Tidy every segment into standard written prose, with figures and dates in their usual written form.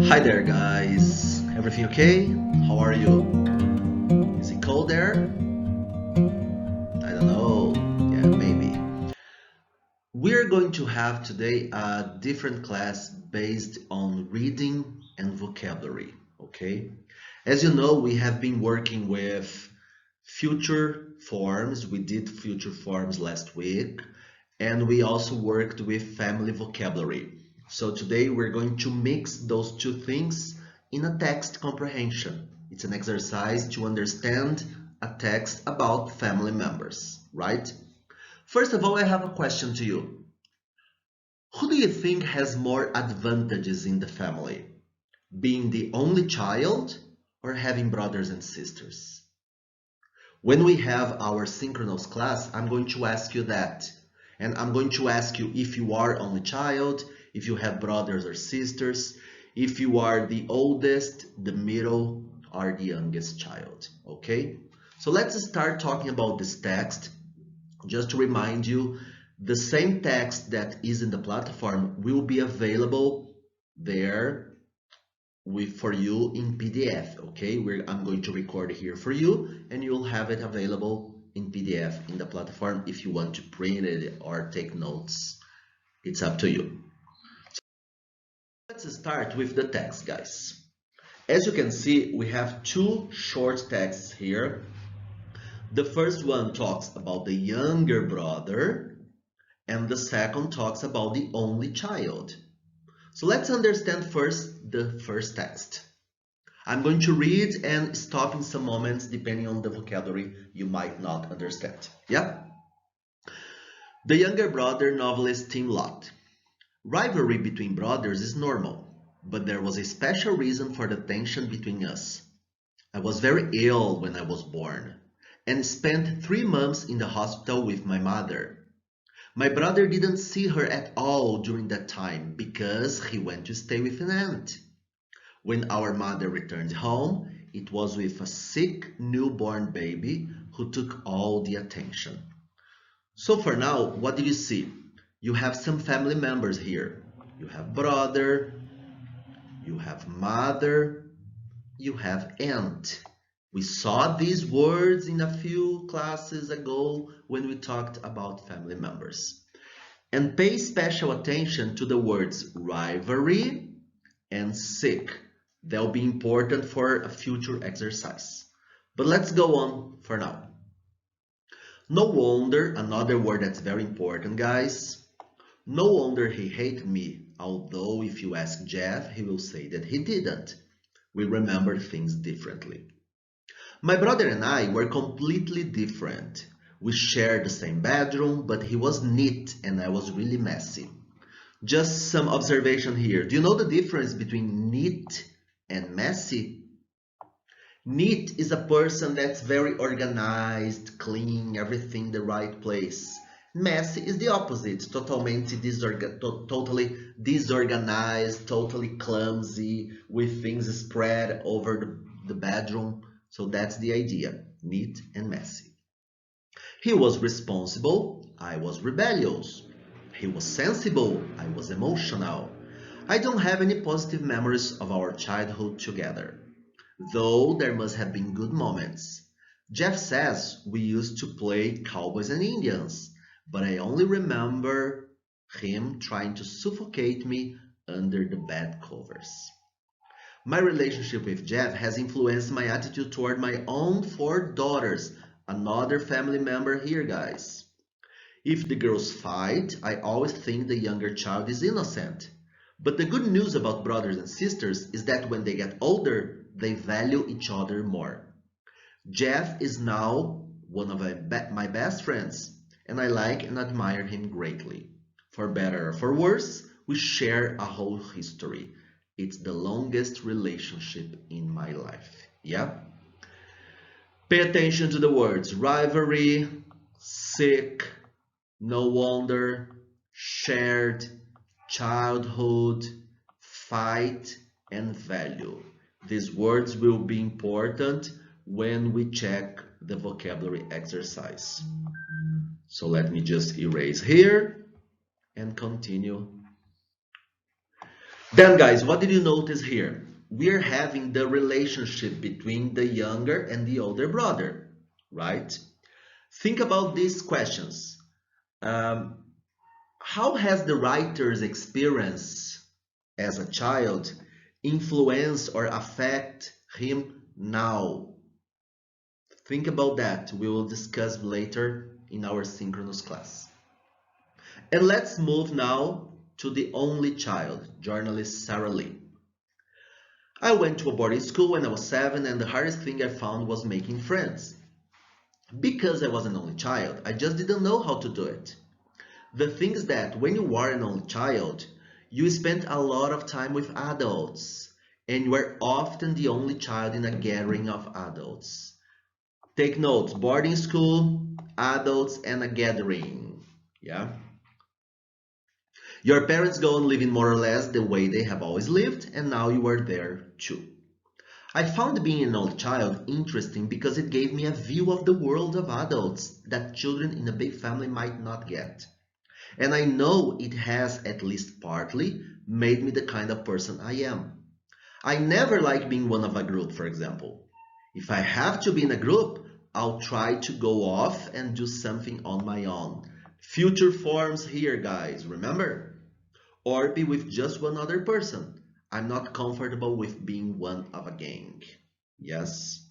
Hi there, guys. Everything okay? How are you? Is it cold there? I don't know. Yeah, maybe. We're going to have today a different class based on reading and vocabulary, okay? As you know, we have been working with future forms. We did future forms last week, and we also worked with family vocabulary. So today we're going to mix those two things in a text comprehension. It's an exercise to understand a text about family members, right? First of all, I have a question to you. Who do you think has more advantages in the family? Being the only child or having brothers and sisters? When we have our synchronous class, I'm going to ask you that. And I'm going to ask you if you are only child, if you have brothers or sisters, if you are the oldest, the middle, or the youngest child. Okay? So let's start talking about this text. Just to remind you, the same text that is in the platform will be available there for you in PDF, okay? I'm going to record here for you, and you'll have it available in PDF in the platform if you want to print it or take notes. It's up to you. Let's start with the text, guys. As you can see, we have two short texts here. The first one talks about the younger brother, and the second talks about the only child. So let's understand first the first text. I'm going to read and stop in some moments depending on the vocabulary you might not understand. Yeah? The younger brother novelist Tim Lott. Rivalry between brothers is normal, but there was a special reason for the tension between us. I was very ill when I was born and spent 3 months in the hospital with my mother. My brother didn't see her at all during that time because he went to stay with an aunt. When our mother returned home, it was with a sick newborn baby who took all the attention. So for now, what do you see? You have some family members here. You have brother, you have mother, you have aunt. We saw these words in a few classes ago when we talked about family members. And pay special attention to the words rivalry and sick. They'll be important for a future exercise. But let's go on for now. No wonder, another word that's very important, guys. No wonder he hated me, although if you ask Jeff, he will say that he didn't. We remember things differently. My brother and I were completely different. We shared the same bedroom, but he was neat and I was really messy. Just some observation here. Do you know the difference between neat and messy? Neat is a person that's very organized, clean, everything the right place. Messy is the opposite, totally disorganized, totally clumsy, with things spread over the bedroom. So that's the idea, neat and messy. He was responsible, I was rebellious. He was sensible, I was emotional. I don't have any positive memories of our childhood together, though there must have been good moments. Jeff says we used to play cowboys and Indians, but I only remember him trying to suffocate me under the bed covers. My relationship with Jeff has influenced my attitude toward my own 4 daughters, another family member here, guys. If the girls fight, I always think the younger child is innocent. But the good news about brothers and sisters is that when they get older, they value each other more. Jeff is now one of my best friends, and I like and admire him greatly. For better or for worse, we share a whole history. It's the longest relationship in my life. Yeah? Pay attention to the words rivalry, sick, no wonder, shared, childhood, fight, and value. These words will be important when we check the vocabulary exercise. So let me just erase here and continue. Then guys, what did you notice here? We're having the relationship between the younger and the older brother, right? Think about these questions. Um, how has the writer's experience as a child influence or affect him now? Think about that. We will discuss later in our synchronous class. And let's move now to the only child, journalist Sarah Lee. I went to a boarding school when I was 7, and the hardest thing I found was making friends. Because I was an only child, I just didn't know how to do it. The thing is that when you are an only child, you spend a lot of time with adults, and you are often the only child in a gathering of adults. Take notes, boarding school, adults, and a gathering. Yeah. Your parents go on living more or less the way they have always lived, and now you are there too. I found being an old child interesting because it gave me a view of the world of adults that children in a big family might not get. And I know it has, at least partly, made me the kind of person I am. I never like being one of a group, for example. If I have to be in a group, I'll try to go off and do something on my own. Future forms here, guys, remember? Or be with just one other person. I'm not comfortable with being one of a gang. Yes.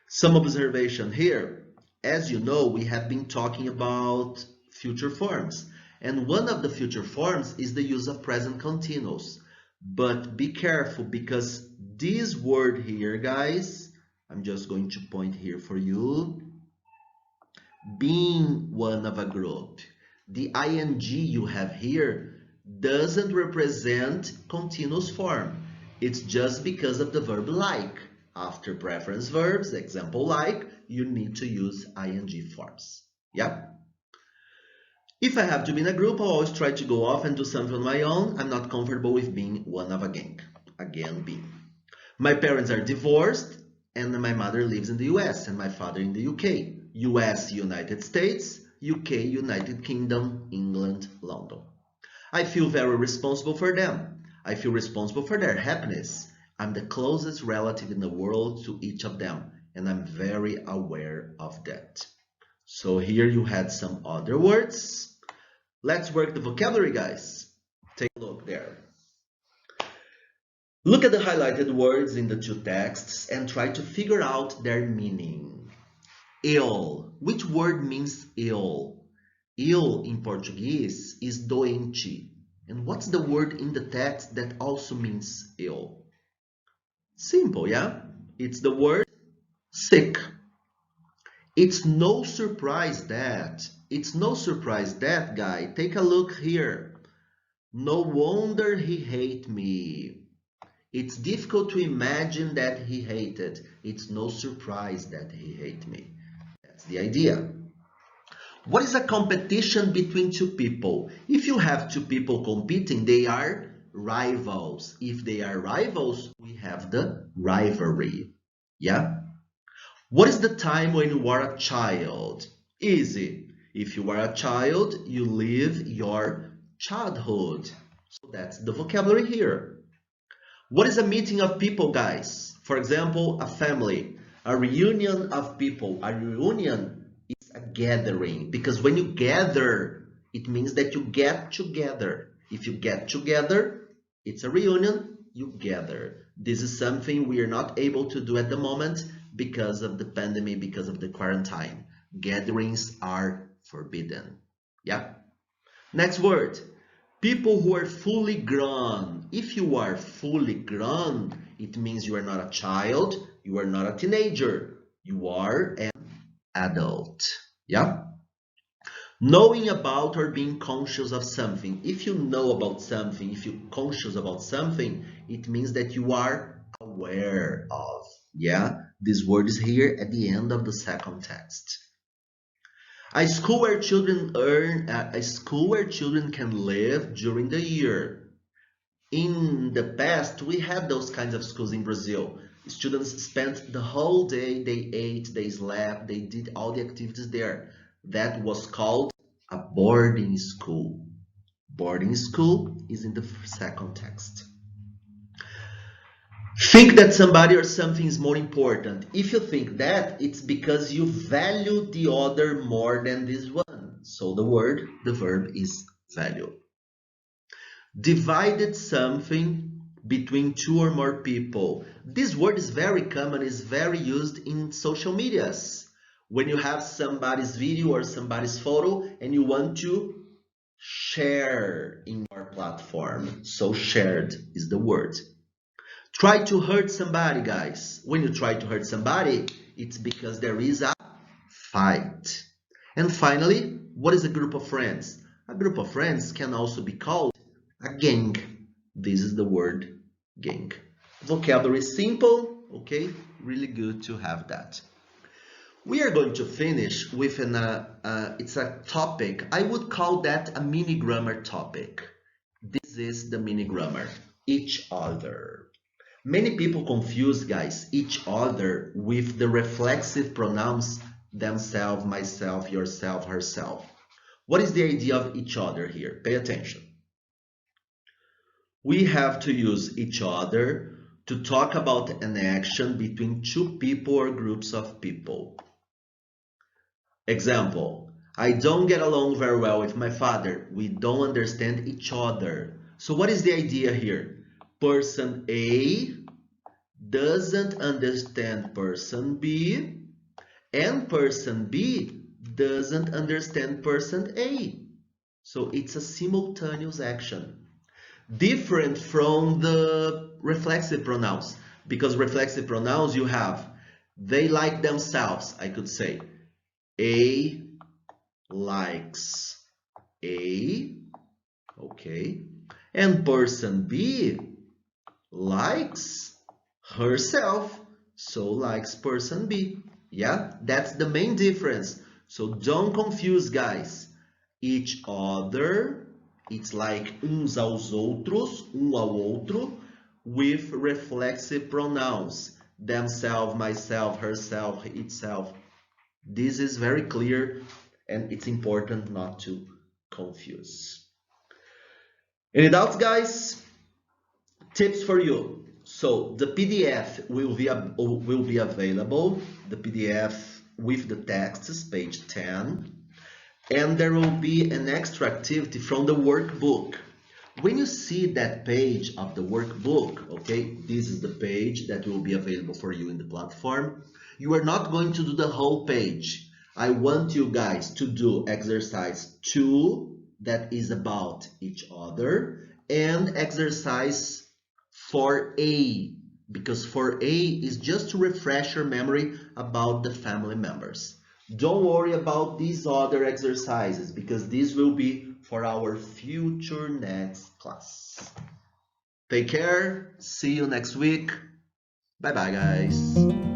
Some observation here. As you know, we have been talking about future forms. And one of the future forms is the use of present continuous. But be careful because this word here, guys, I'm just going to point here for you. Being one of a group. The ing you have here doesn't represent continuous form. It's just because of the verb like. After preference verbs, example like, you need to use ing forms. Yeah? If I have to be in a group, I'll always try to go off and do something on my own. I'm not comfortable with being one of a gang. Again, B. My parents are divorced, and my mother lives in the US and my father in the UK. US, United States, UK, United Kingdom, England, London. I feel very responsible for them. I feel responsible for their happiness. I'm the closest relative in the world to each of them, and I'm very aware of that. So here you had some other words. Let's work the vocabulary, guys. Take a look there. Look at the highlighted words in the two texts and try to figure out their meaning. Ill. Which word means ill? Ill in Portuguese is doente. And what's the word in the text that also means ill? Simple, yeah? It's the word sick. It's no surprise that, guy. Take a look here. No wonder he hate me. It's difficult to imagine that he hated. It's no surprise that he hate me. That's the idea. What is a competition between two people? If you have two people competing, they are rivals. If they are rivals, we have the rivalry. Yeah? What is the time when you are a child? Easy. If you are a child, you live your childhood. So that's the vocabulary here. What is a meeting of people, guys? For example, a family, a reunion of people. A reunion is a gathering because when you gather, it means that you get together. If you get together, it's a reunion, you gather. This is something we are not able to do at the moment because of the pandemic, because of the quarantine. Gatherings are forbidden. Yeah? Next word. People who are fully grown. If you are fully grown, it means you are not a child, you are not a teenager, you are an adult. Yeah? Knowing about or being conscious of something. If you know about something, if you're conscious about something, it means that you are aware of. Yeah? This word is here at the end of the second text. A school where children can live during the year. In the past, we had those kinds of schools in Brazil. Students spent the whole day, they ate, they slept, they did all the activities there. That was called a boarding school. Boarding school is in the second text. Think that somebody or something is more important. If you think that, it's because you value the other more than this one. So the verb is value. Divided something between two or more people. This word is very common, is very used in social medias. When you have somebody's video or somebody's photo and you want to share in your platform. So shared is the word. Try to hurt somebody, guys. When you try to hurt somebody, it's because there is a fight. And finally, what is a group of friends? A group of friends can also be called a gang. This is the word gang. Vocabulary is simple, okay? Really good to have that. We are going to finish with it's a topic. I would call that a mini grammar topic. This is the mini grammar, each other. Many people confuse, guys, each other with the reflexive pronouns themselves, myself, yourself, herself. What is the idea of each other here? Pay attention. We have to use each other to talk about an action between two people or groups of people. Example, I don't get along very well with my father. We don't understand each other. So what is the idea here? Person A doesn't understand person B, and person B doesn't understand person A. So it's a simultaneous action. Different from the reflexive pronouns, because reflexive pronouns you have they like themselves. I could say A likes A, okay, and person B likes herself, so likes person B. Yeah, that's the main difference. So don't confuse, guys. Each other, it's like uns aos outros, ao outro, with reflexive pronouns. Themselves, myself, herself, itself. This is very clear and it's important not to confuse. Any doubts, guys? Tips for you. So the PDF will be available, the PDF with the texts, page 10, and there will be an extra activity from the workbook. When you see that page of the workbook, okay, this is the page that will be available for you in the platform. You are not going to do the whole page. I want you guys to do exercise 2, that is about each other, and exercise 4A, because 4A is just to refresh your memory about the family members. Don't worry about these other exercises because these will be for our future next class. Take care. See you next week. Bye bye, guys.